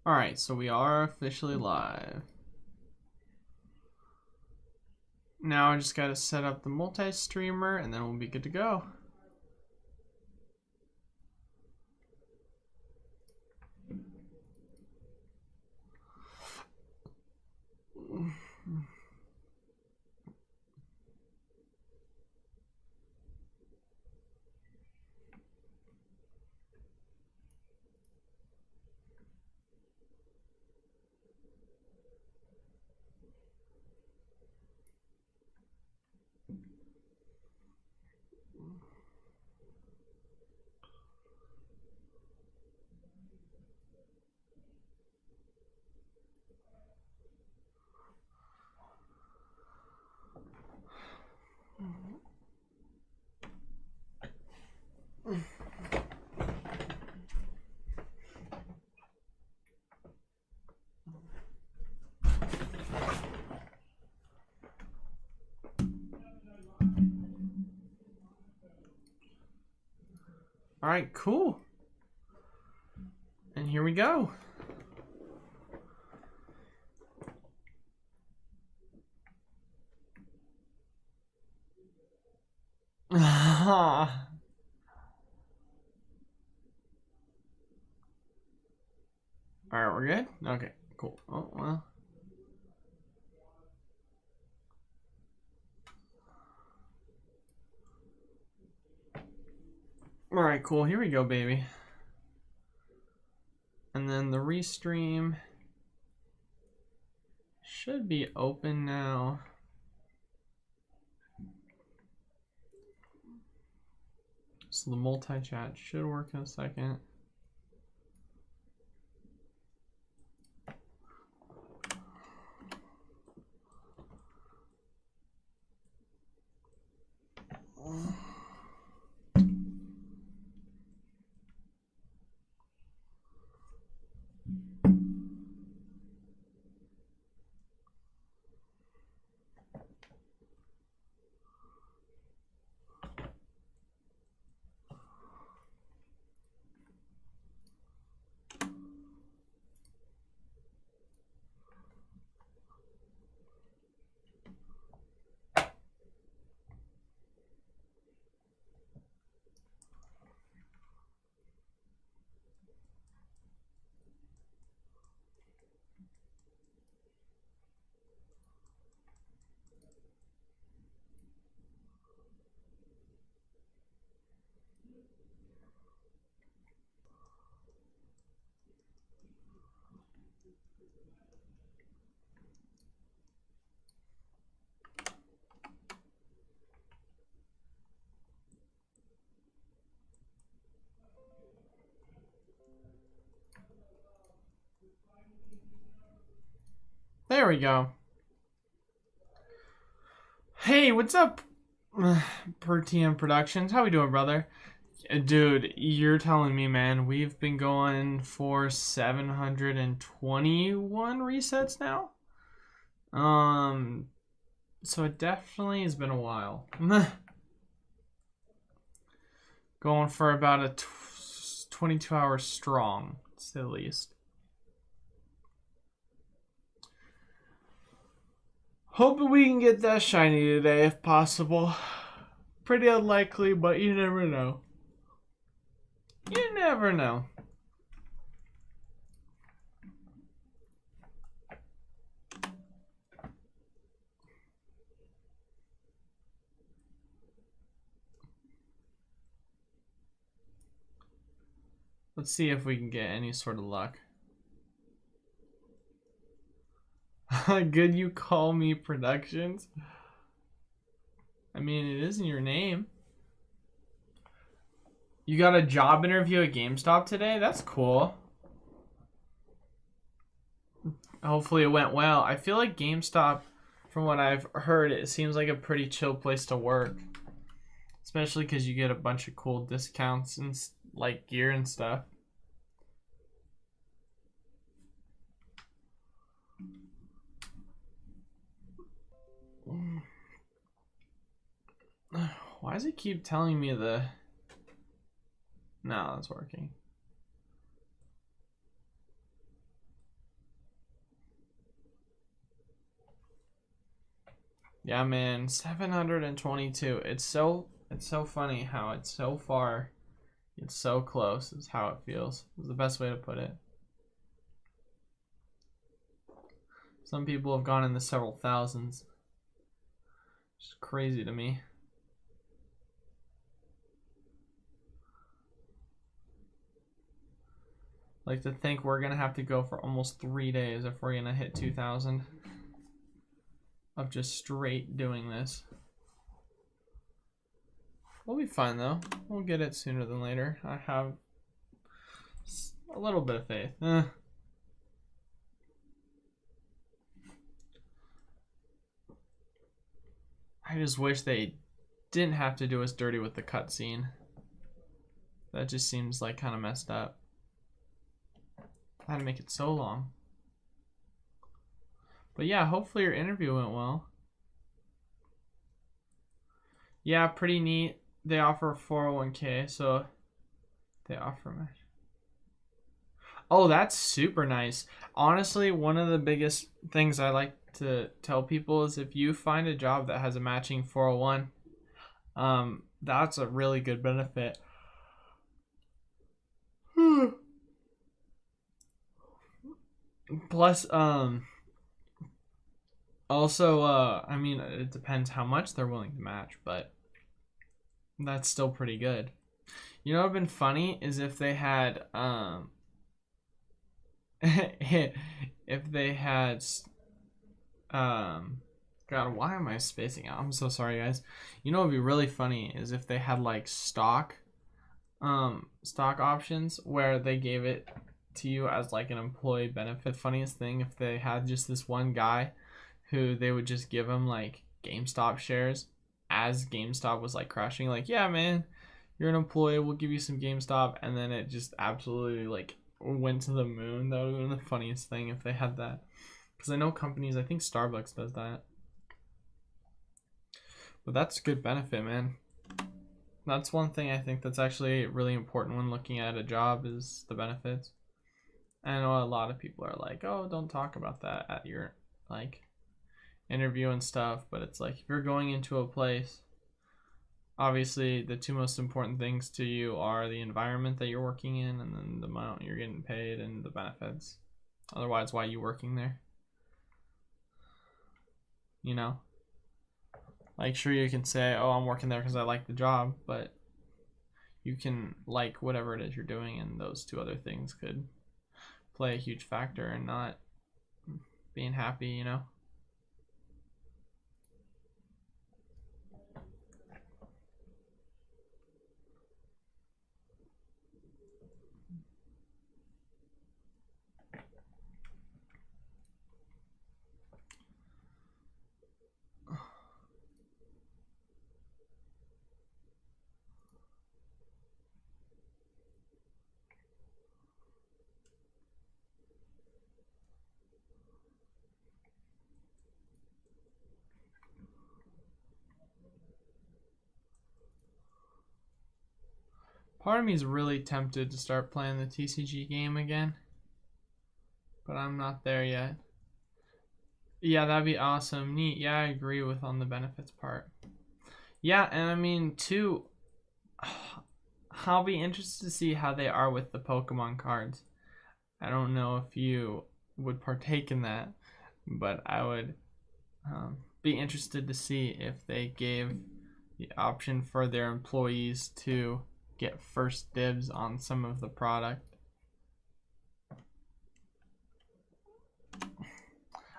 Alright, so we are officially live. Now I just gotta set up the multi-streamer and then we'll be good to go. Alright, cool. And here we go. Alright, we're good? Okay, cool. Oh, well. Alright, cool. Here we go, baby. And then the restream should be open now. So the multi-chat should work in a second. There we go. Hey, what's up, Per TM Productions? How we doing, brother? Dude, you're telling me, man, we've been going for 721 resets now. So it definitely has been a while. Going for about a 22 hours strong, to say the least. Hoping we can get that shiny today if possible. Pretty unlikely, but you never know. You never know. Let's see if we can get any sort of luck. Good you call me Productions. I mean, it isn't your name. You got a job interview at GameStop today? That's cool. Hopefully it went well. I feel like GameStop, from what I've heard, it seems like a pretty chill place to work. Especially because you get a bunch of cool discounts and like gear and stuff. Why does it keep telling me the... No, that's working. Yeah, man, 722. It's so funny how it's so far, it's so close is how it feels. Is the best way to put it. Some people have gone in the several thousands. It's crazy to me. Like to think we're gonna have to go for almost 3 days if we're gonna hit 2,000 of just straight doing this. We'll be fine though. We'll get it sooner than later. I have a little bit of faith. I just wish they didn't have to do us dirty with the cutscene. That just seems like kind of messed up. I had to make it so long. But yeah, hopefully your interview went well. Yeah, pretty neat. They offer a 401k, so they offer match. Oh, that's super nice. Honestly, one of the biggest things I like to tell people is if you find a job that has a matching 401, that's a really good benefit. Plus, also, I mean, it depends how much they're willing to match, but that's still pretty good. You know what would have been funny is if they had, if they had, God, why am I spacing out? I'm so sorry, guys. You know what would be really funny is if they had like stock options where they gave it to you as like an employee benefit. Funniest thing if they had just this one guy who they would just give him like GameStop shares as GameStop was like crashing, like, yeah man, you're an employee, we'll give you some GameStop, and then it just absolutely like went to the moon. That would have been the funniest thing if they had that, because I know companies, I think Starbucks does that. But that's good benefit, man. That's one thing I think that's actually really important when looking at a job is the benefits. I know a lot of people are like, oh, don't talk about that at your like interview and stuff, but it's like if you're going into a place, obviously the two most important things to you are the environment that you're working in and then the amount you're getting paid and the benefits. Otherwise, why are you working there? You know? Like, sure, you can say, oh, I'm working there because I like the job, but you can like whatever it is you're doing, and those two other things could play a huge factor in not being happy, you know? Part of me is really tempted to start playing the TCG game again, but I'm not there yet. Yeah, that'd be awesome. Neat. Yeah, I agree with on the benefits part. Yeah, and I mean, too, I'll be interested to see how they are with the Pokemon cards. I don't know if you would partake in that, but I would be interested to see if they gave the option for their employees to get first dibs on some of the product.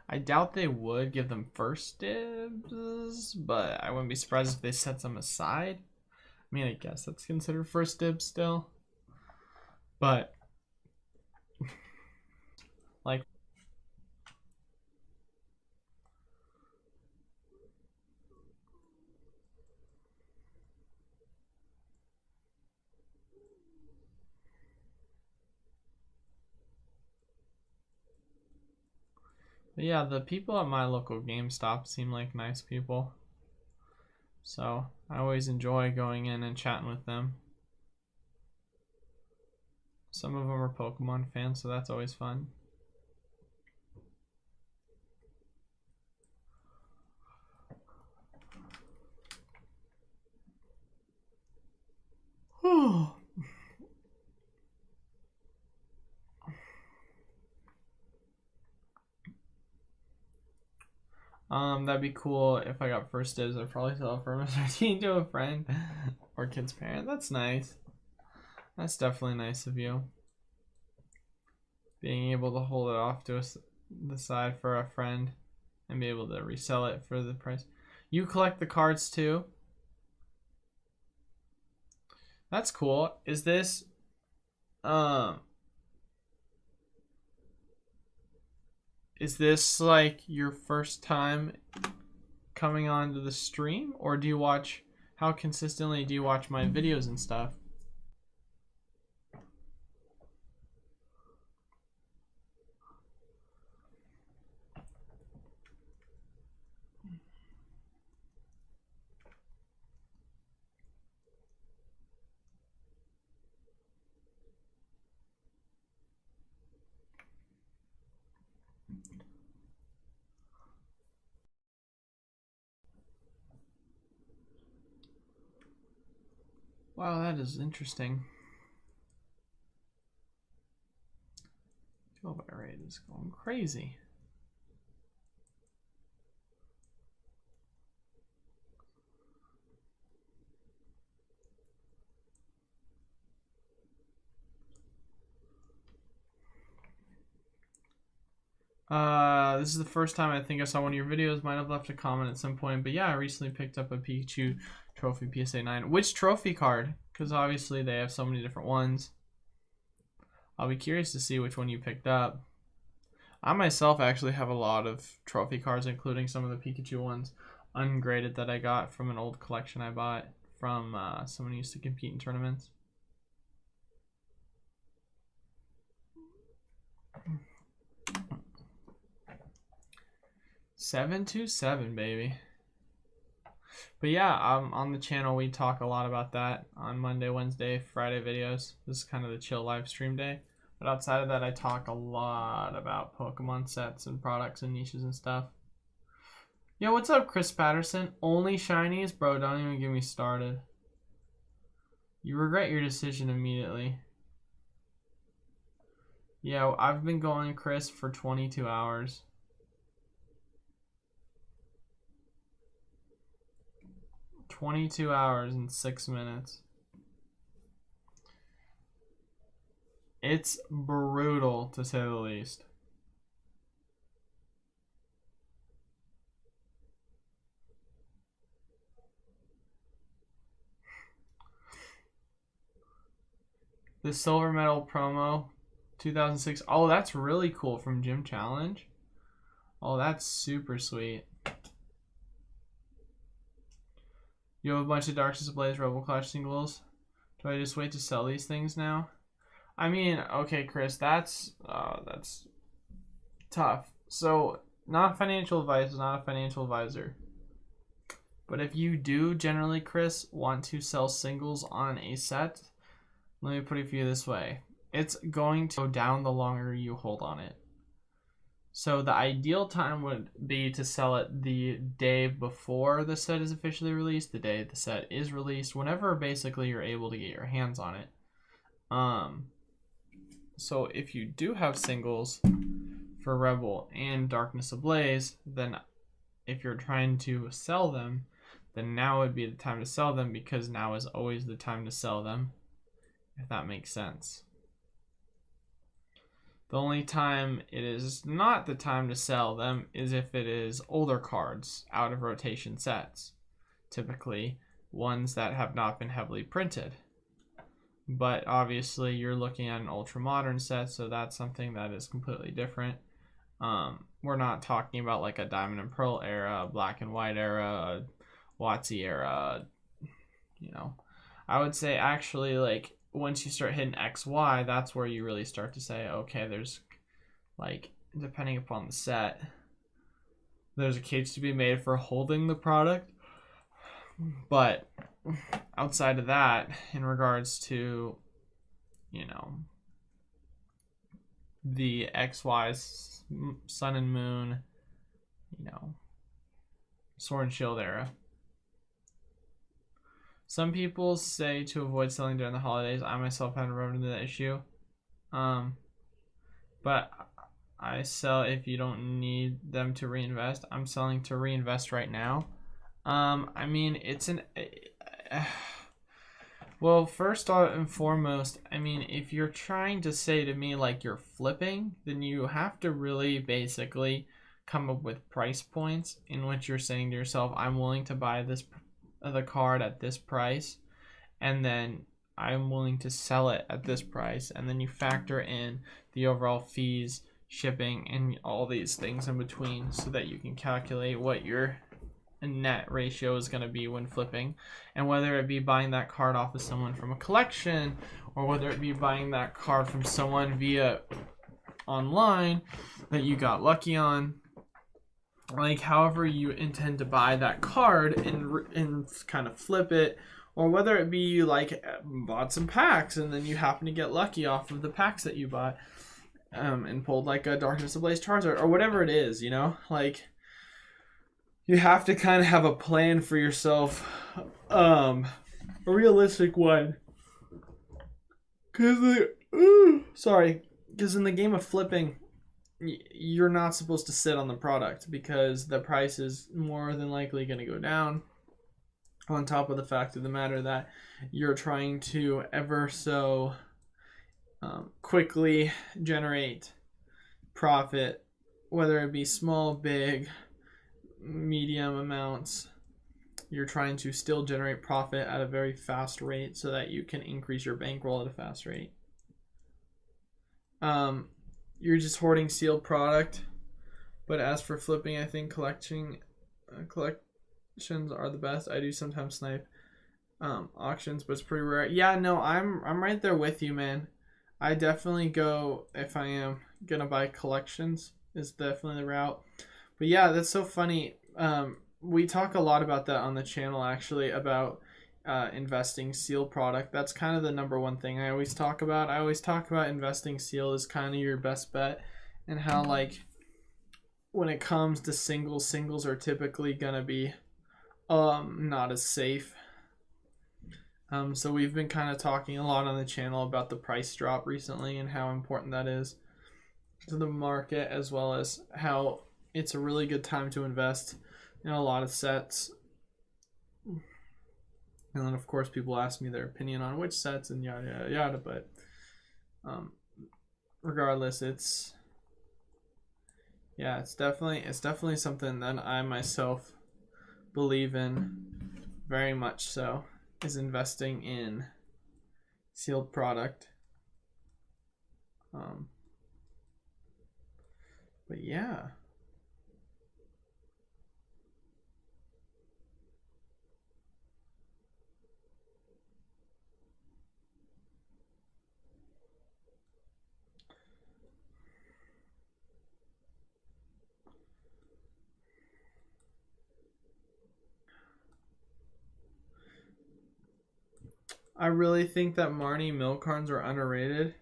I doubt they would give them first dibs, but I wouldn't be surprised if they set some aside. I mean, I guess that's considered first dibs still. But, like, but yeah, the people at my local GameStop seem like nice people. So I always enjoy going in and chatting with them. Some of them are Pokemon fans, so that's always fun. That'd be cool if I got first dibs. I'd probably sell it for MS13 to a friend or kid's parent. That's nice. That's definitely nice of you. Being able to hold it off to the side for a friend and be able to resell it for the price. You collect the cards too? That's cool. Is this like your first time coming onto the stream, or do you watch, how consistently do you watch my videos and stuff? Wow, that is interesting. Kilobyte rate is going crazy. This is the first time I think I saw one of your videos. Might have left a comment at some point, but yeah, I recently picked up a Pikachu trophy PSA 9. Which trophy card? Because obviously they have so many different ones. I'll be curious to see which one you picked up. I myself actually have a lot of trophy cards, including some of the Pikachu ones ungraded that I got from an old collection I bought from someone who used to compete in tournaments. $727, baby. But yeah, on the channel we talk a lot about that on Monday, Wednesday, Friday videos. This is kind of the chill live stream day. But outside of that, I talk a lot about Pokemon sets and products and niches and stuff. Yo, what's up, Chris Patterson? Only shinies? Bro, don't even get me started. You regret your decision immediately. Yeah, I've been going, Chris, for 22 hours. 22 hours and 6 minutes. It's brutal, to say the least. The silver medal promo, 2006. Oh, that's really cool, from Gym Challenge. Oh, that's super sweet. You have a bunch of Darkness Ablaze Rebel Clash singles. Do I just wait to sell these things now? I mean, okay, Chris, that's tough. So, not financial advice, not a financial advisor. But if you do generally, Chris, want to sell singles on a set, let me put it for you this way. It's going to go down the longer you hold on it. So the ideal time would be to sell it the day before the set is officially released, the day the set is released, whenever basically you're able to get your hands on it. So if you do have singles for Rebel and Darkness Ablaze, then if you're trying to sell them, then now would be the time to sell them, because now is always the time to sell them, if that makes sense. The only time it is not the time to sell them is if it is older cards out of rotation sets, typically ones that have not been heavily printed. But obviously you're looking at an ultra modern set, so that's something that is completely different. We're not talking about like a Diamond and Pearl era, a Black and White era, a WotC era, you know. I would say actually, like, once you start hitting XY, that's where you really start to say, okay, there's, like, depending upon the set, there's a case to be made for holding the product. But outside of that, in regards to, you know, the XY's Sun and Moon, you know, Sword and Shield era, some people say to avoid selling during the holidays. I myself haven't run into that issue. But I sell if you don't need them to reinvest. I'm selling to reinvest right now. I mean, it's an well, first and foremost, I mean, if you're trying to say to me like you're flipping, then you have to really basically come up with price points in which you're saying to yourself, I'm willing to buy this the card at this price, and then I'm willing to sell it at this price, and then you factor in the overall fees, shipping, and all these things in between so that you can calculate what your net ratio is going to be when flipping, and whether it be buying that card off of someone from a collection or whether it be buying that card from someone via online that you got lucky on, like however you intend to buy that card and kind of flip it, or whether it be you like bought some packs and then you happen to get lucky off of the packs that you bought, and pulled like a Darkness Ablaze Charizard or whatever it is, you know, like you have to kind of have a plan for yourself, a realistic one, because in the game of flipping, you're not supposed to sit on the product because the price is more than likely going to go down, on top of the fact of the matter that you're trying to ever so quickly generate profit, whether it be small, big, medium amounts. You're trying to still generate profit at a very fast rate so that you can increase your bankroll at a fast rate. You're just hoarding sealed product, but as for flipping, I think collections are the best. I do sometimes snipe auctions, but it's pretty rare. Yeah, no, I'm right there with you, man. I definitely go, if I am gonna buy collections, is definitely the route. But yeah, that's so funny. We talk a lot about that on the channel, actually, about investing sealed product. That's kind of the number one thing I always talk about. I always talk about investing sealed as kind of your best bet, and how like when it comes to singles are typically gonna be not as safe. So we've been kind of talking a lot on the channel about the price drop recently and how important that is to the market, as well as how it's a really good time to invest in a lot of sets. And then of course people ask me their opinion on which sets and yada yada yada, but regardless, it's definitely something that I myself believe in very much, so is investing in sealed product. But yeah, I really think that Marnie milk cards are underrated.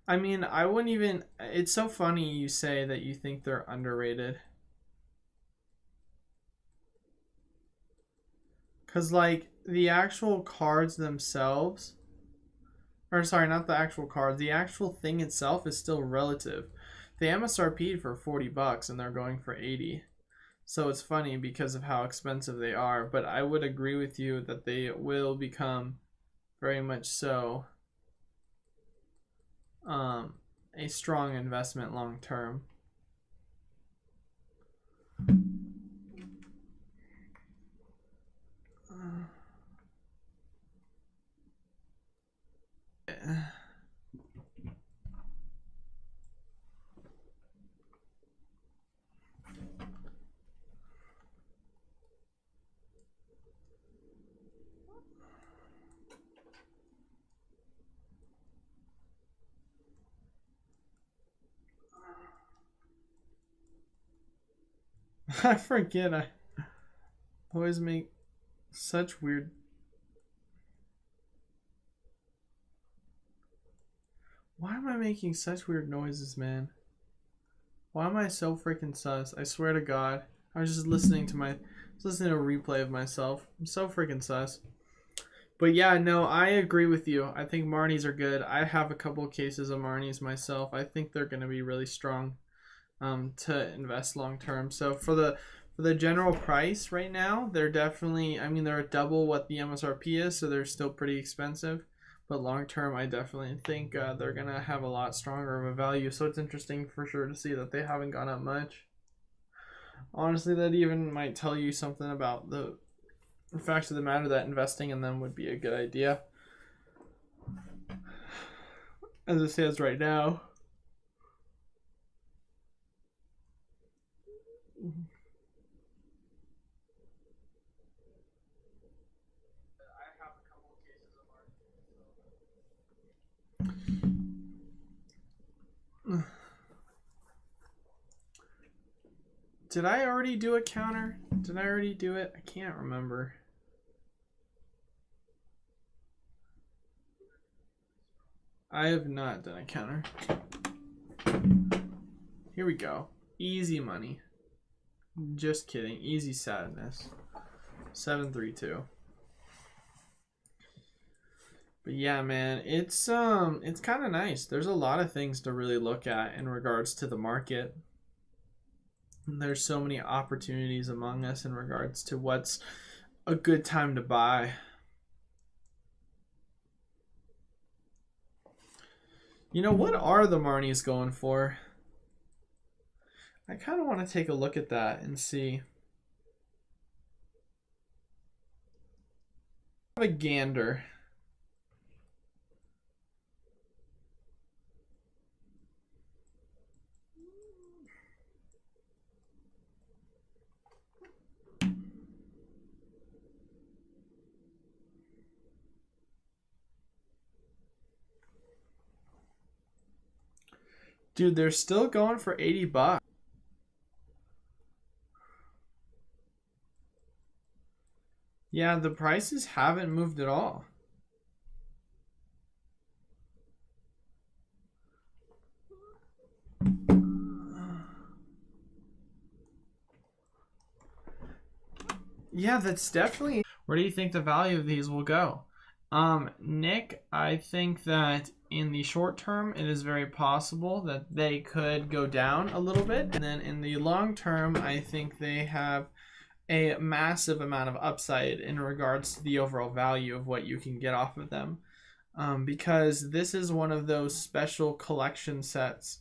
I mean, I wouldn't even... It's so funny you say that you think they're underrated. Because, like, the actual cards themselves... Or, sorry, not the actual cards. The actual thing itself is still relative. They MSRP'd for $40 and they're going for $80. So it's funny because of how expensive they are. But I would agree with you that they will become very much so a strong investment long term. I forget. I always make such weird... Why am I making such weird noises, man? Why am I so freaking sus? I swear to God. I was just listening to a replay of myself. I'm so freaking sus. But yeah, no, I agree with you. I think Marnies are good. I have a couple cases of Marnies myself. I think they're going to be really strong to invest long term. So for the general price right now, they're definitely, I mean, they're double what the MSRP is, so they're still pretty expensive. But long term, I definitely think they're going to have a lot stronger of a value. So it's interesting for sure to see that they haven't gone up much. Honestly, that even might tell you something about the fact of the matter that investing in them would be a good idea. As it stands right now. Did I already do a counter? Did I already do it? I can't remember. I have not done a counter. Here we go. Easy money. Just kidding. Easy sadness. 732. But yeah, man, it's kind of nice. There's a lot of things to really look at in regards to the market. There's so many opportunities among us in regards to what's a good time to buy. You know, what are the Marnies going for? I kind of want to take a look at that and see. I have a gander. Dude, they're still going for 80 bucks. Yeah, the prices haven't moved at all. Yeah, that's definitely. Where do you think the value of these will go? Nick, I think that in the short term, it is very possible that they could go down a little bit. And then in the long term, I think they have a massive amount of upside in regards to the overall value of what you can get off of them. Because this is one of those special collection sets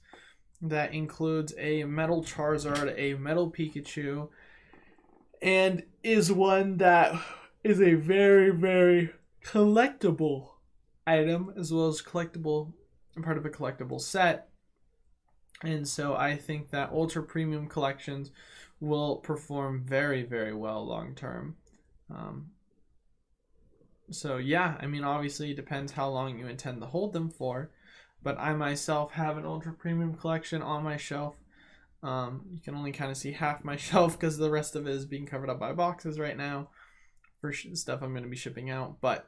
that includes a metal Charizard, a metal Pikachu, and is one that is a very, very collectible item, as well as collectible, part of a collectible set. And so I think that ultra premium collections will perform very, very well long term. So yeah, I mean, obviously it depends how long you intend to hold them for, but I myself have an ultra premium collection on my shelf. You can only kind of see half my shelf because the rest of it is being covered up by boxes right now for stuff I'm going to be shipping out. But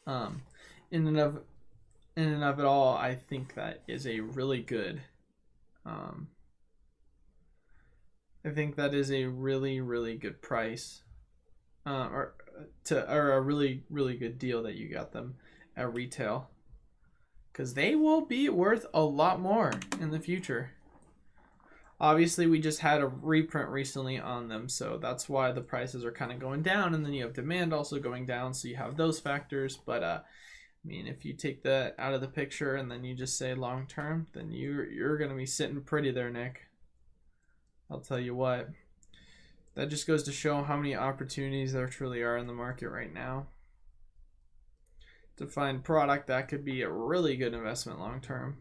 in and of it all, I think that is a really good. I think that is a really, really good price, or a really, really good deal that you got them at retail, because they will be worth a lot more in the future. Obviously, we just had a reprint recently on them, so that's why the prices are kind of going down, and then you have demand also going down, so you have those factors. But I mean, if you take that out of the picture and then you just say long term, then you're gonna be sitting pretty there, Nick. I'll tell you what. That just goes to show how many opportunities there truly are in the market right now to find product that could be a really good investment long term.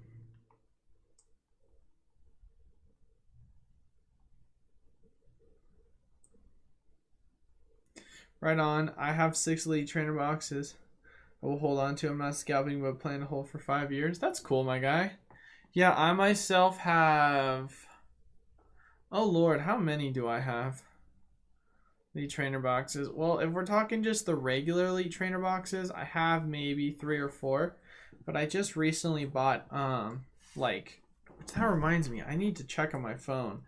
Right on. I have 6 elite trainer boxes. I will hold on to. I'm not scalping, but plan to hold for 5 years. That's cool, my guy. Yeah, I myself have. Oh Lord, how many do I have? Elite trainer boxes. Well, if we're talking just the regular elite trainer boxes, I have maybe 3 or 4. But I just recently bought like, that reminds me, I need to check on my phone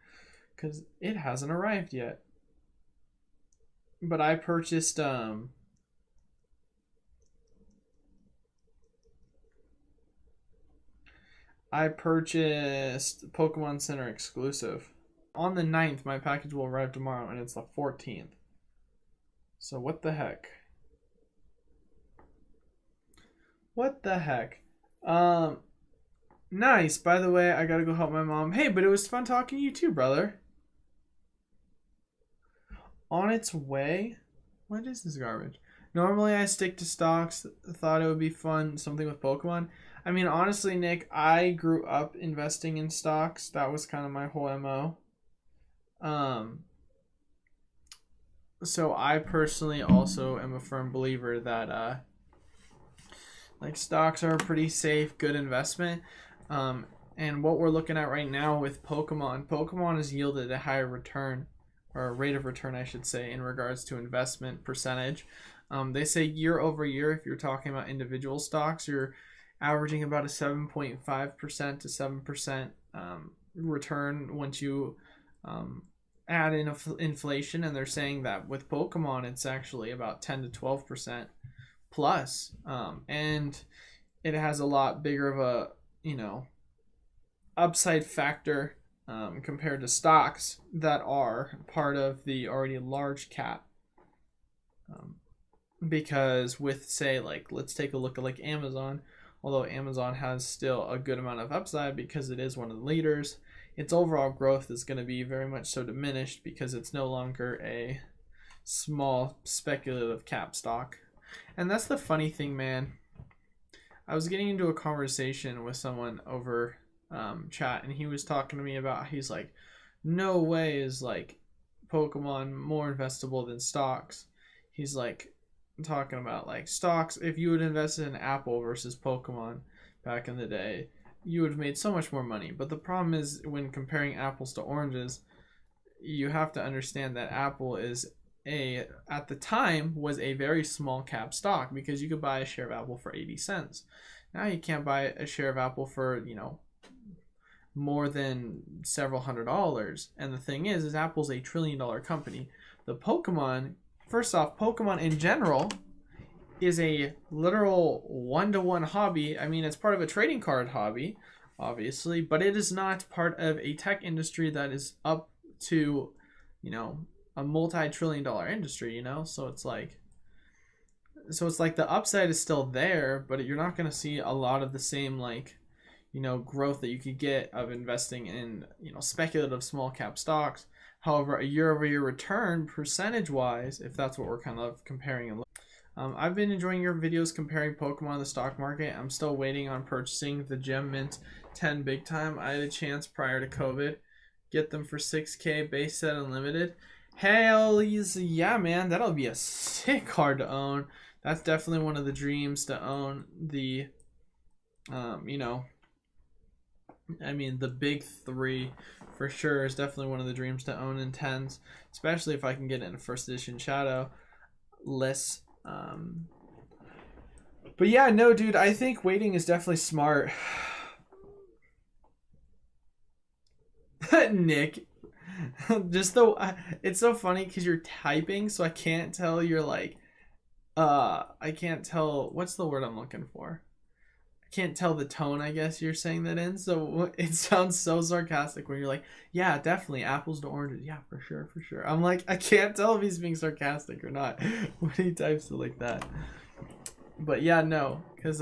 because it hasn't arrived yet. But I purchased I purchased Pokemon Center exclusive. On the 9th, my package will arrive tomorrow, and it's the 14th. So what the heck? What the heck? Nice. By the way, I gotta go help my mom. Hey, but it was fun talking to you too, brother. On its way? What is this garbage? Normally I stick to stocks. Thought it would be fun, something with Pokemon. I mean, honestly, Nick, I grew up investing in stocks. That was kind of my whole MO. So I personally also am a firm believer that like stocks are a pretty safe, good investment. And what we're looking at right now with Pokemon has yielded a higher return, or a rate of return, I should say, in regards to investment percentage. They say year over year, if you're talking about individual stocks, you're averaging about a 7.5% to 7% return once you add in inflation. And they're saying that with Pokemon, it's actually about 10 to 12% plus. And it has a lot bigger of a, upside factor compared to stocks that are part of the already large cap. Because with, say, like, let's take a look at like Amazon. Although Amazon has still a good amount of upside because it is one of the leaders, its overall growth is going to be very much so diminished because it's no longer a small speculative cap stock. And that's the funny thing, man. I was getting into a conversation with someone over chat, and he was talking to me about, he's like, no way is like Pokemon more investable than stocks. He's like talking about like stocks, if you would invest in Apple versus Pokemon back in the day, you would have made so much more money. But the problem is, when comparing apples to oranges, you have to understand that Apple is at the time was a very small cap stock, because you could buy a share of Apple for 80 cents. Now you can't buy a share of Apple for, more than several $100s. And the thing is Apple's a $1 trillion company. The Pokemon, first off, Pokemon in general is a literal one-to-one hobby. I mean, it's part of a trading card hobby, obviously, but it is not part of a tech industry that is up to, a multi-trillion-dollar industry, So it's like the upside is still there, but you're not going to see a lot of the same, growth that you could get of investing in, speculative small cap stocks. However, a year-over-year return, percentage-wise, if that's what we're kind of comparing. I've been enjoying your videos comparing Pokemon to the stock market. I'm still waiting on purchasing the Gem Mint 10 Big Time. I had a chance prior to COVID. Get them for $6K, base set unlimited. Hell yeah, man. That'll be a sick card to own. That's definitely one of the dreams, to own the, the big three for sure is definitely one of the dreams to own in 10s, especially if I can get it in a first edition shadow list. But yeah, no, dude, I think waiting is definitely smart. Nick, just it's so funny because you're typing, so I can't tell you're like, I can't tell, what's the word I'm looking for? Can't tell the tone, I guess you're saying that in, so it sounds so sarcastic when you're like, yeah, definitely apples to oranges, yeah, for sure. I'm like, I can't tell if he's being sarcastic or not when he types it like that. But yeah, no, because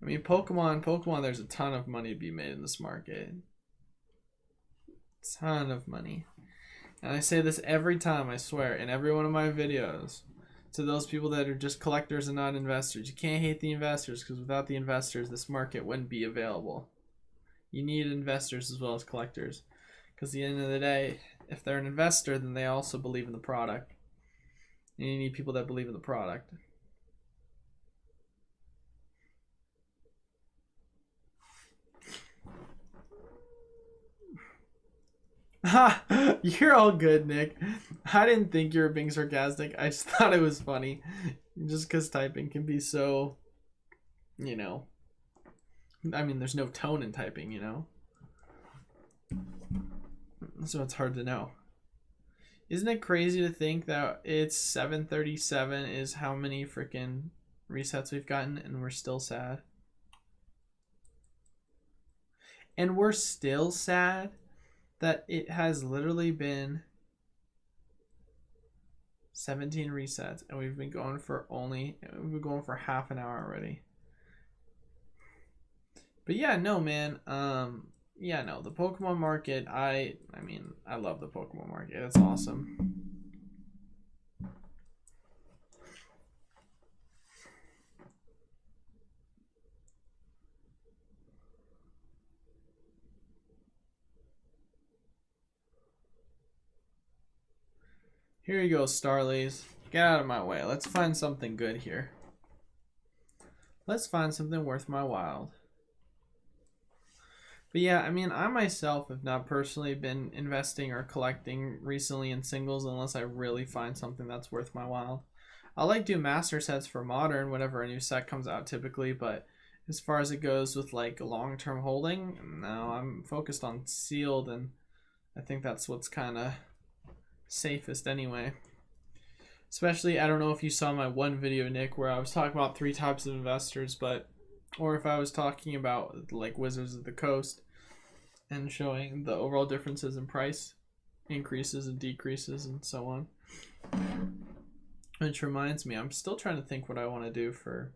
Pokemon, there's a ton of money to be made in this market. Ton of money. And I say this every time, I swear, in every one of my videos, to those people that are just collectors and not investors. You can't hate the investors, because without the investors, this market wouldn't be available. You need investors as well as collectors, because at the end of the day, if they're an investor, then they also believe in the product. And you need people that believe in the product. Ha! You're all good, Nick. I didn't think you were being sarcastic. I just thought it was funny. Just because typing can be so, there's no tone in typing, So it's hard to know. Isn't it crazy to think that it's 737 is how many freaking resets we've gotten, and we're still sad? And we're still sad that it has literally been 17 resets and we've been going for half an hour already. But yeah, no, man. Yeah, no, the Pokemon market, I mean, I love the Pokemon market. It's awesome. Here you go, Starlies. Get out of my way. Let's find something good here. Let's find something worth my while. But yeah, I mean, I myself have not personally been investing or collecting recently in singles unless I really find something that's worth my while. I like do master sets for modern whenever a new set comes out typically, but as far as it goes with like long-term holding, no, I'm focused on sealed, and I think that's what's kind of safest anyway. Especially, I don't know if you saw my one video, Nick, where I was talking about 3 types of investors, or if I was talking about like Wizards of the Coast and showing the overall differences in price increases and decreases and so on. Which reminds me, I'm still trying to think what I want to do for...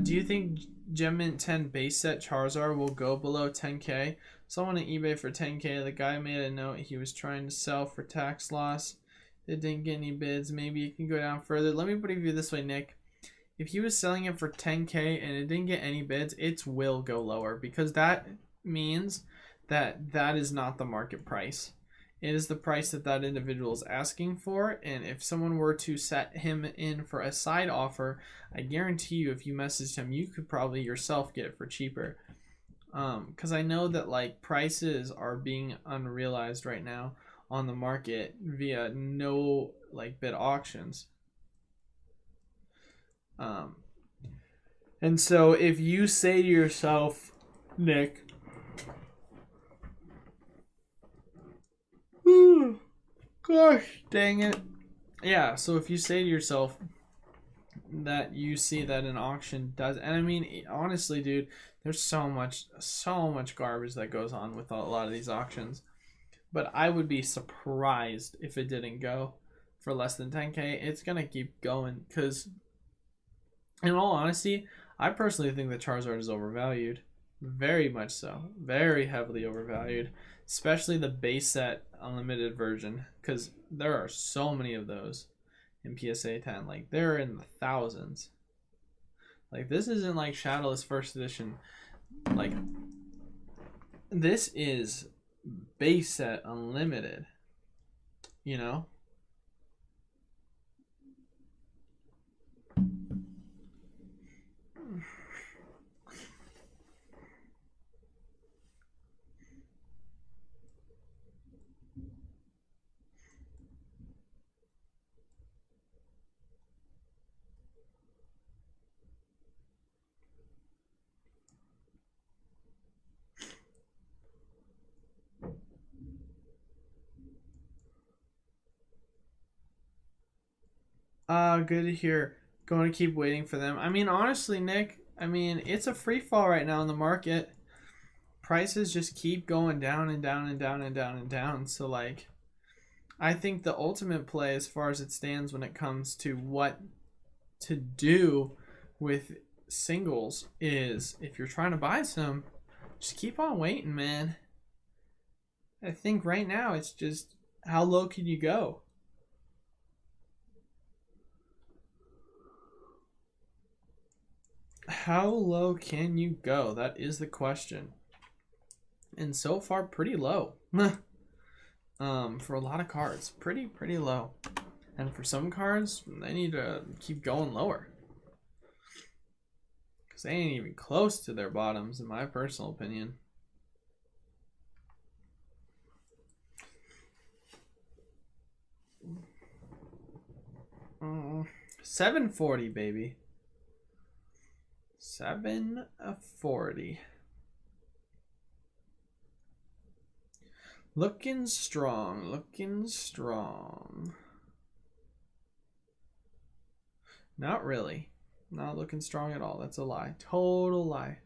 do you think Gem Mint 10 base set Charizard will go below 10k? Someone on eBay for 10k. The guy made a note he was trying to sell for tax loss. It didn't get any bids. Maybe it can go down further. Let me put it this way, Nick. If he was selling it for 10k and it didn't get any bids, it will go lower, because that means that is not the market price. It is the price that individual is asking for, and if someone were to set him in for a side offer, I guarantee you if you messaged him, you could probably yourself get it for cheaper. Because I know that like prices are being unrealized right now on the market via no like bid auctions. And so if you say to yourself, Nick, gosh dang it. Yeah, so if you say to yourself that you see that an auction does, and I mean, honestly, dude, there's so much garbage that goes on with a lot of these auctions. But I would be surprised if it didn't go for less than 10k. It's going to keep going because, in all honesty, I personally think that Charizard is overvalued. Very much so. Very heavily overvalued. Especially the base set unlimited version, because there are so many of those in PSA 10. Like, they're in the thousands. Like, this isn't like Shadowless First Edition. Like, this is base set unlimited, you know? Good to hear. Going to keep waiting for them. I mean, honestly, Nick, I mean, it's a free fall right now in the market. Prices just keep going down and down and down and down and down. So, like, I think the ultimate play as far as it stands when it comes to what to do with singles is, if you're trying to buy some, just keep on waiting, man. I think right now it's just, how low can you go? How low can you go? That is the question. And so far, pretty low. For a lot of cards, pretty low. And for some cards, they need to keep going lower, because they ain't even close to their bottoms, in my personal opinion. $740, baby. $740. Looking strong, looking strong. Not really. Not looking strong at all. That's a lie. Total lie.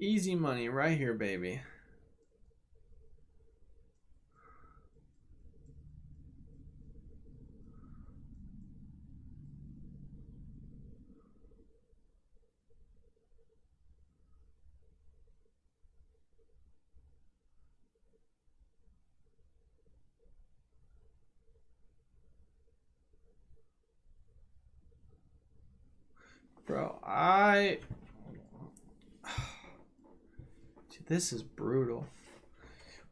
Easy money right here, baby. Bro, this is brutal.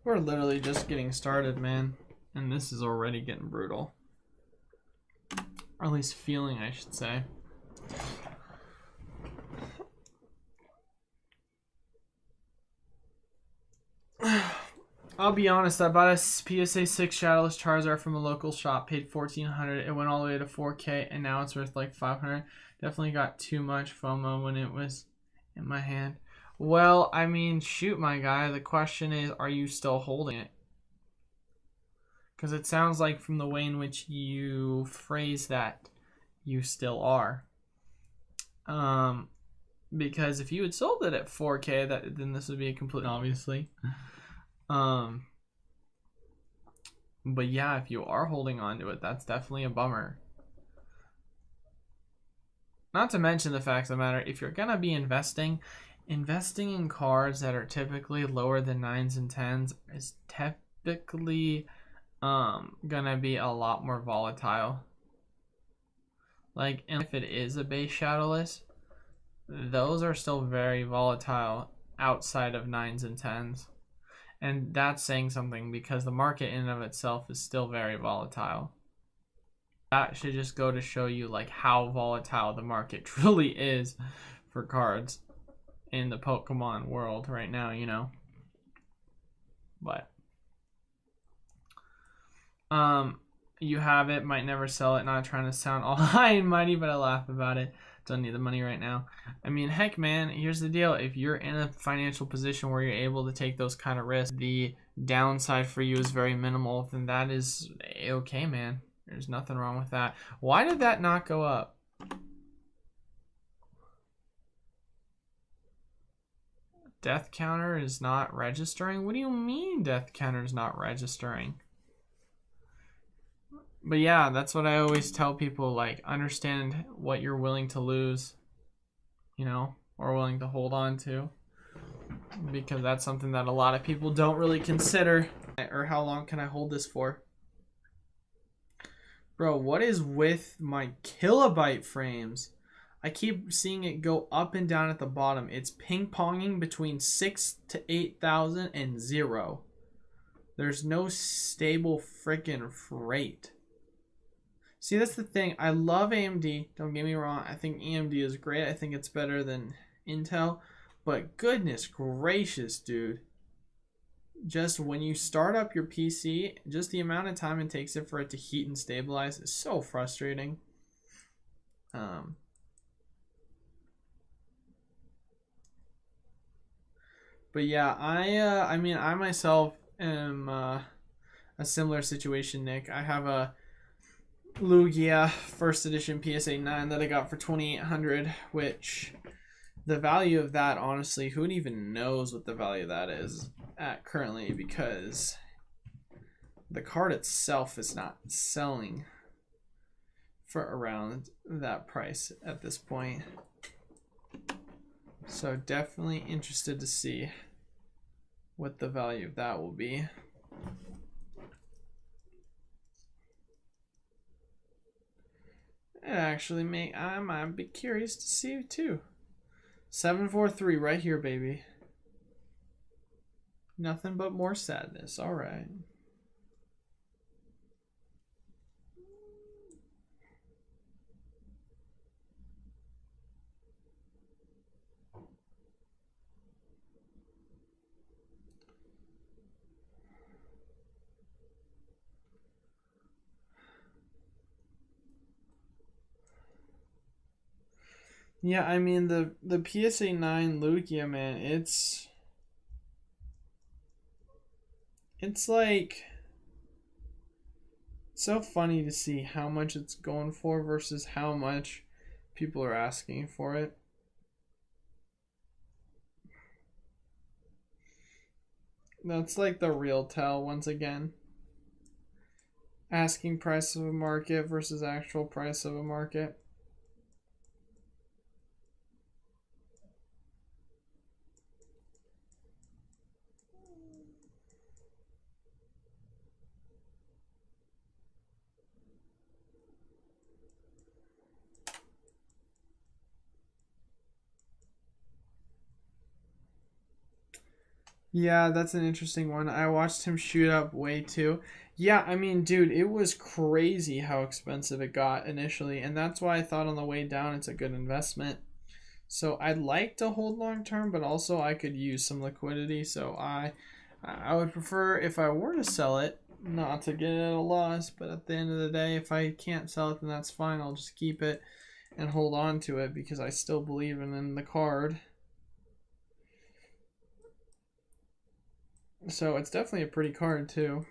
We're literally just getting started, man. And this is already getting brutal. Or at least feeling, I should say. I'll be honest, I bought a PSA 6 Shadowless Charizard from a local shop, paid $1,400. It went all the way to 4K, and now it's worth like $500. Definitely got too much FOMO when it was in my hand. Well, I mean, shoot, my guy. The question is, are you still holding it? Because it sounds like from the way in which you phrase that, you still are. Because if you had sold it at 4K, then this would be a complete, obviously. But yeah, if you are holding on to it, that's definitely a bummer. Not to mention the fact of the matter, if you're gonna be investing in cards that are typically lower than 9s and 10s is typically gonna be a lot more volatile. Like, and if it is a base shadowless, those are still very volatile outside of 9s and 10s. And that's saying something because the market in and of itself is still very volatile. That should just go to show you like how volatile the market truly is for cards in the Pokemon world right now, you know. But you have it, might never sell it. Not trying to sound all high and mighty, but I laugh about it. Don't need the money right now. I mean, heck, man, here's the deal. If you're in a financial position where you're able to take those kind of risks, the downside for you is very minimal, then that is okay, man. There's nothing wrong with that. Why did that not go up? Death counter is not registering? What do you mean death counter is not registering? But yeah, that's what I always tell people, like, understand what you're willing to lose, you know, or willing to hold on to. Because that's something that a lot of people don't really consider. Or how long can I hold this for? Bro, what is with my kilobyte frames? I keep seeing it go up and down at the bottom. It's ping-ponging between 6 to 8,000 and 0. There's no stable freaking rate. See, that's the thing. I love AMD. Don't get me wrong. I think AMD is great. I think it's better than Intel. But goodness gracious, dude. Just when you start up your PC, just the amount of time it takes it for it to heat and stabilize is so frustrating. But yeah, I mean, I myself am a similar situation, Nick. I have a Lugia first edition PSA 9 that I got for $2,800, which the value of that, honestly, who even knows what the value of that is at currently, because the card itself is not selling for around that price at this point. So definitely interested to see what the value of that will be. Actually, I might be curious to see too. 743 right here, baby. Nothing but more sadness. All right. Yeah, I mean the PSA 9 Lugia, man, it's like so funny to see how much it's going for versus how much people are asking for it. That's like the real tell once again. Asking price of a market versus actual price of a market. Yeah, that's an interesting one. I watched him shoot up way too. Yeah, I mean, dude, it was crazy how expensive it got initially, and that's why I thought on the way down it's a good investment. So I'd like to hold long term, but also I could use some liquidity. So I would prefer if I were to sell it, not to get it at a loss. But at the end of the day, if I can't sell it, then that's fine. I'll just keep it and hold on to it because I still believe in the card. So it's definitely a pretty card too.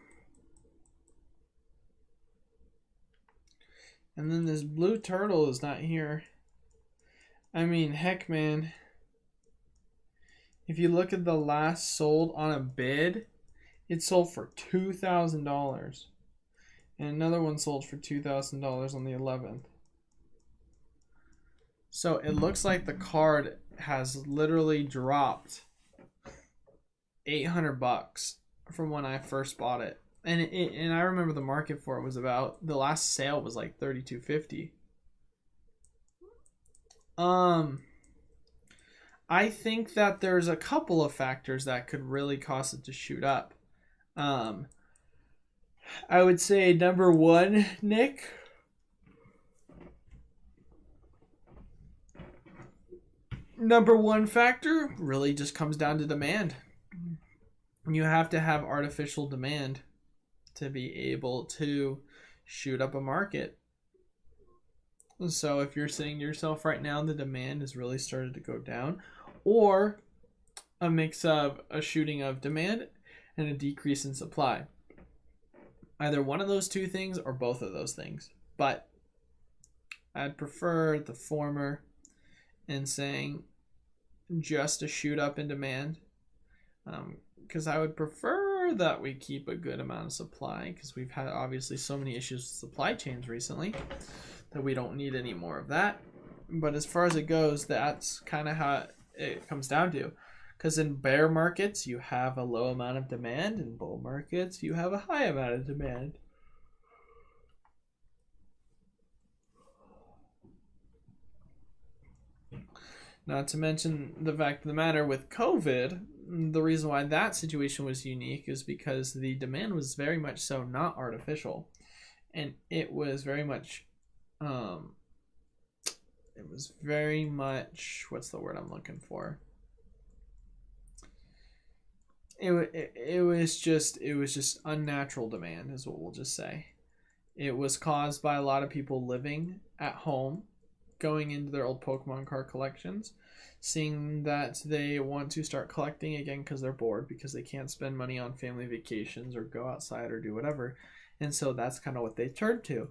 And then this blue turtle is not here. I mean, heck, man. If you look at the last sold on a bid, it sold for $2,000. And another one sold for $2,000 on the 11th. So it looks like the card has literally dropped $800 from when I first bought it. And I remember the market for it was about, the last sale was like $3,250. I think that there's a couple of factors that could really cause it to shoot up. I would say number one, Nick. Number one factor really just comes down to demand. You have to have artificial demand to be able to shoot up a market. So if you're saying to yourself right now the demand has really started to go down, or a mix of a shooting of demand and a decrease in supply. Either one of those two things or both of those things. But I'd prefer the former in saying just a shoot up in demand. Because I would prefer that we keep a good amount of supply, because we've had obviously so many issues with supply chains recently that we don't need any more of that. But as far as it goes, that's kind of how it comes down to. Because in bear markets, you have a low amount of demand. In bull markets, you have a high amount of demand. Not to mention the fact of the matter with COVID, the reason why that situation was unique is because the demand was very much so not artificial. And it was very much, what's the word I'm looking for? It was just unnatural demand is what we'll just say. It was caused by a lot of people living at home, going into their old Pokemon card collections, seeing that they want to start collecting again because they're bored, because they can't spend money on family vacations or go outside or do whatever. And so that's kind of what they turned to.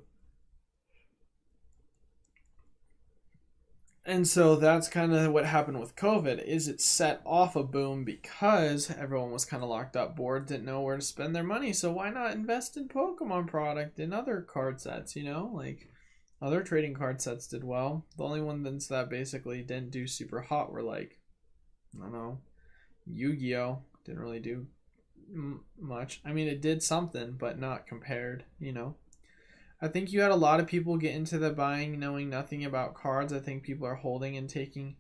And so that's kind of what happened with COVID, is it set off a boom because everyone was kind of locked up, bored, didn't know where to spend their money. So why not invest in Pokemon product and other card sets, like other trading card sets did well. The only ones that basically didn't do super hot were like, I don't know, Yu-Gi-Oh! Didn't really do much. I mean, it did something, but not compared, I think you had a lot of people get into the buying knowing nothing about cards. I think people are holding and taking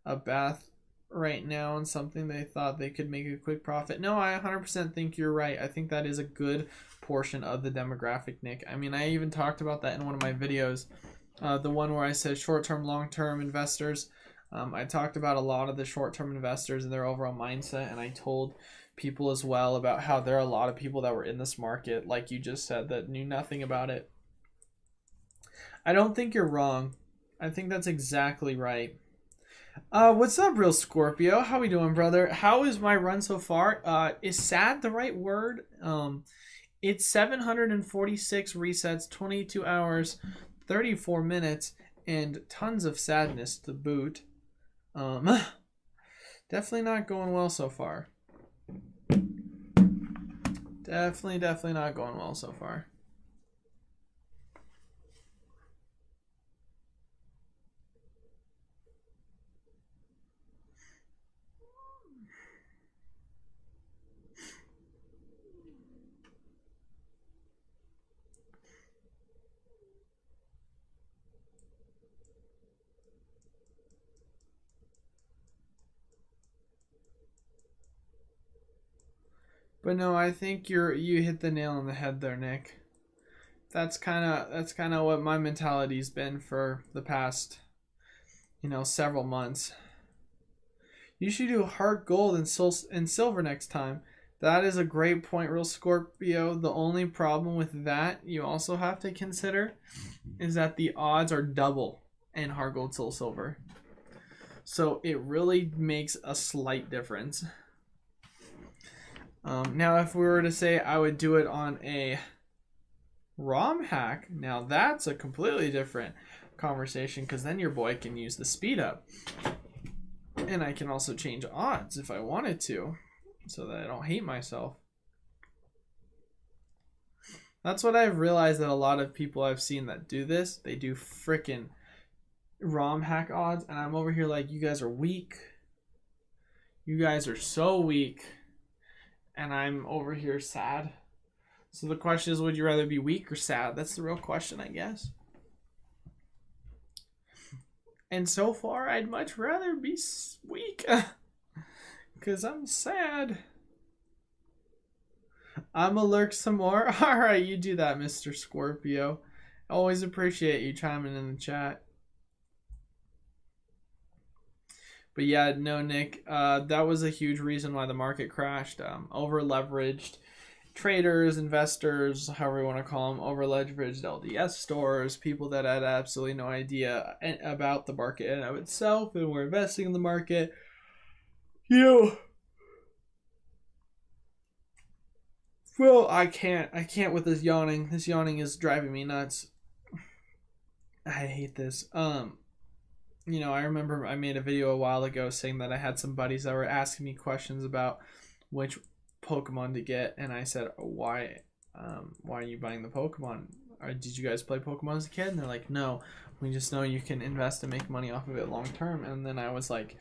a bath right now on something they thought they could make a quick profit. No, I 100% think you're right. I think that is a good portion of the demographic, Nick. I mean, I even talked about that in one of my videos, the one where I said short-term, long-term investors. I talked about a lot of the short-term investors and their overall mindset, and I told people as well about how there are a lot of people that were in this market, like you just said, that knew nothing about it. I don't think you're wrong. I think that's exactly right. What's up, Real Scorpio? How we doing, brother? How is my run so far? Is sad the right word? It's 746 resets, 22 hours, 34 minutes, and tons of sadness to boot. Definitely not going well so far. Definitely not going well so far. But no, I think you hit the nail on the head there, Nick. That's kind of what my mentality's been for the past, several months. You should do heart gold and silver next time. That is a great point, Real Scorpio. The only problem with that you also have to consider is that the odds are double in heart gold, soul silver. So it really makes a slight difference. Now, if we were to say I would do it on a ROM hack, now that's a completely different conversation, because then your boy can use the speed up. And I can also change odds if I wanted to, so that I don't hate myself. That's what I've realized, that a lot of people I've seen that do this, they do frickin' ROM hack odds, and I'm over here like, you guys are weak. You guys are so weak. And I'm over here sad. So the question is, would you rather be weak or sad? That's the real question, I guess. And so far, I'd much rather be weak. Because I'm sad. I'ma lurk some more. Alright, you do that, Mr. Scorpio. Always appreciate you chiming in the chat. But yeah, no, Nick, that was a huge reason why the market crashed. Over-leveraged traders, investors, however you want to call them, over-leveraged LDS stores, people that had absolutely no idea about the market in and of itself and were investing in the market. Well, I can't with this yawning. This yawning is driving me nuts. I hate this. I remember I made a video a while ago saying that I had some buddies that were asking me questions about which Pokemon to get, and I said, why are you buying the Pokemon? Or did you guys play Pokemon as a kid? And they're like, no, we just know you can invest and make money off of it long term. And then I was like,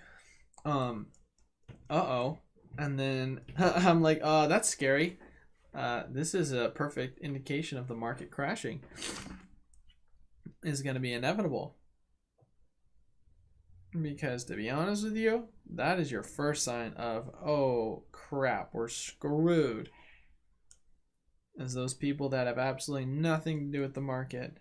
uh-oh. And then I'm like, that's scary. This is a perfect indication of the market crashing. Is going to be inevitable. Because to be honest with you, that is your first sign of, oh crap, we're screwed. As those people that have absolutely nothing to do with the market.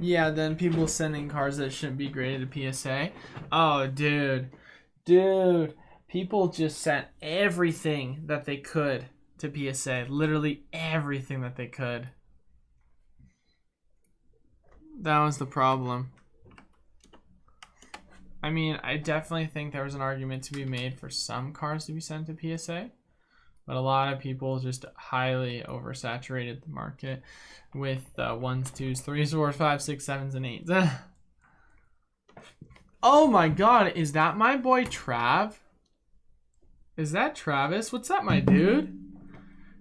Yeah, then people sending cards that shouldn't be graded to PSA. Oh, dude. People just sent everything that they could to PSA. Literally everything that they could. That was the problem. I mean, I definitely think there was an argument to be made for some cards to be sent to PSA. But a lot of people just highly oversaturated the market with 1s, 2s, 3s, 4s, 5s, 6s, 7s, and 8s. Oh my god, is that my boy Trav? Is that Travis? What's up, my dude?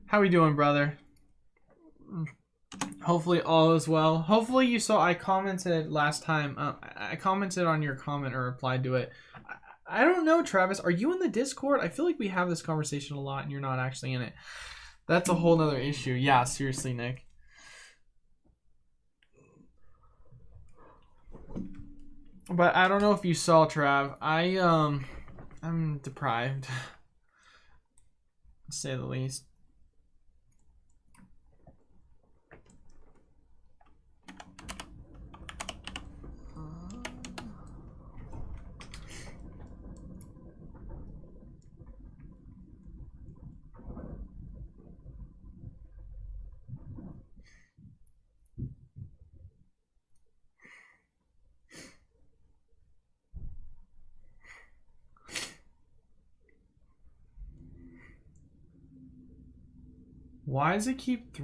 How we doing, brother? Hopefully all is well. Hopefully you saw I commented last time. I commented on your comment or replied to it. I don't know, Travis. Are you in the Discord? I feel like we have this conversation a lot and you're not actually in it. That's a whole nother issue. Yeah, seriously, Nick. But I don't know if you saw, Trav. I'm deprived, to say the least. Why does it keep...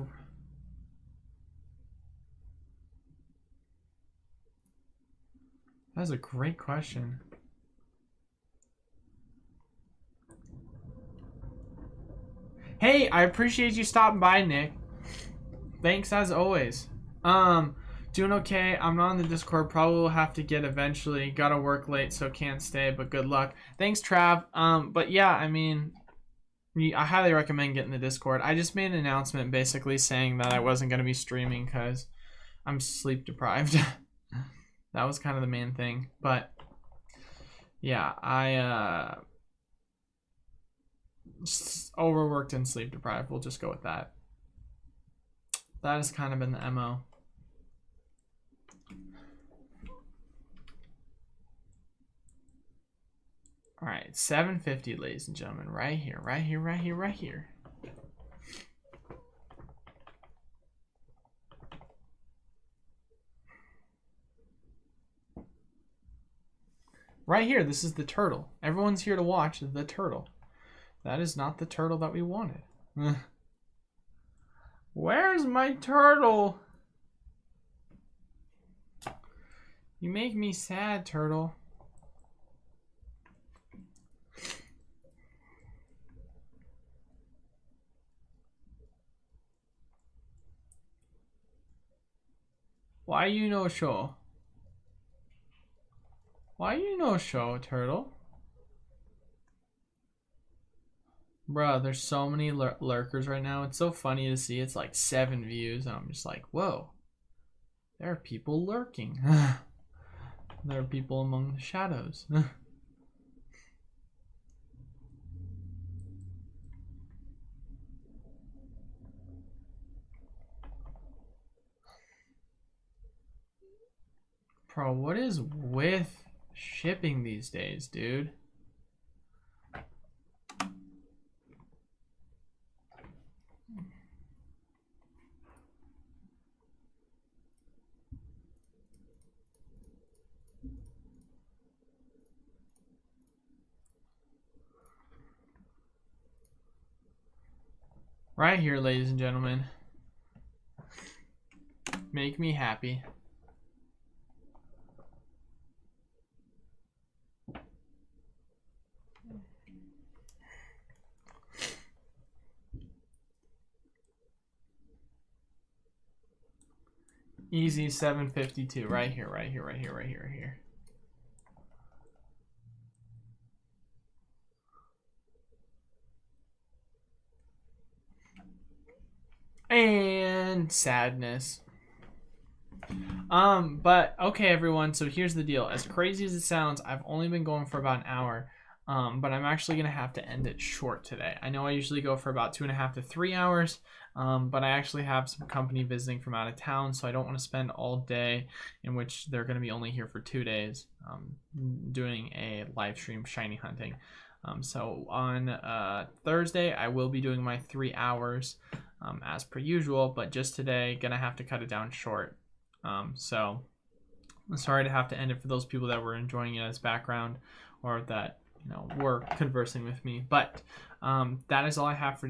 That's a great question. Hey, I appreciate you stopping by, Nick. Thanks as always. Doing okay. I'm not on the Discord. Probably will have to get eventually. Gotta work late, so can't stay, but good luck. Thanks, Trav. But yeah, I mean, I highly recommend getting the Discord. I just made an announcement basically saying that I wasn't gonna be streaming because I'm sleep deprived. That was kind of the main thing. But yeah, I overworked and sleep deprived. We'll just go with that. That has kind of been the MO. All right, 750, ladies and gentlemen, right here, right here, right here, right here. Right here, this is the turtle. Everyone's here to watch the turtle. That is not the turtle that we wanted. Where's my turtle? You make me sad, turtle. Why you no show? Why you no show, turtle? Bruh, there's so many lurkers right now. It's so funny to see. It's like 7 views, and I'm just like, whoa. There are people lurking. There are people among the shadows. Bro, what is with shipping these days, dude? Right here, ladies and gentlemen. Make me happy. Easy 752. Right here, right here, right here, right here, right here. And sadness. But okay, everyone, so here's the deal. As crazy as it sounds, I've only been going for about an hour. But I'm actually gonna have to end it short today. I know I usually go for about 2.5 to 3 hours, but I actually have some company visiting from out of town, so I don't want to spend all day, in which they're gonna be only here for 2 days, doing a live stream shiny hunting. So on Thursday, I will be doing my 3 hours as per usual, but just today, gonna have to cut it down short. So I'm sorry to have to end it for those people that were enjoying it as background or that were conversing with me, but that is all I have for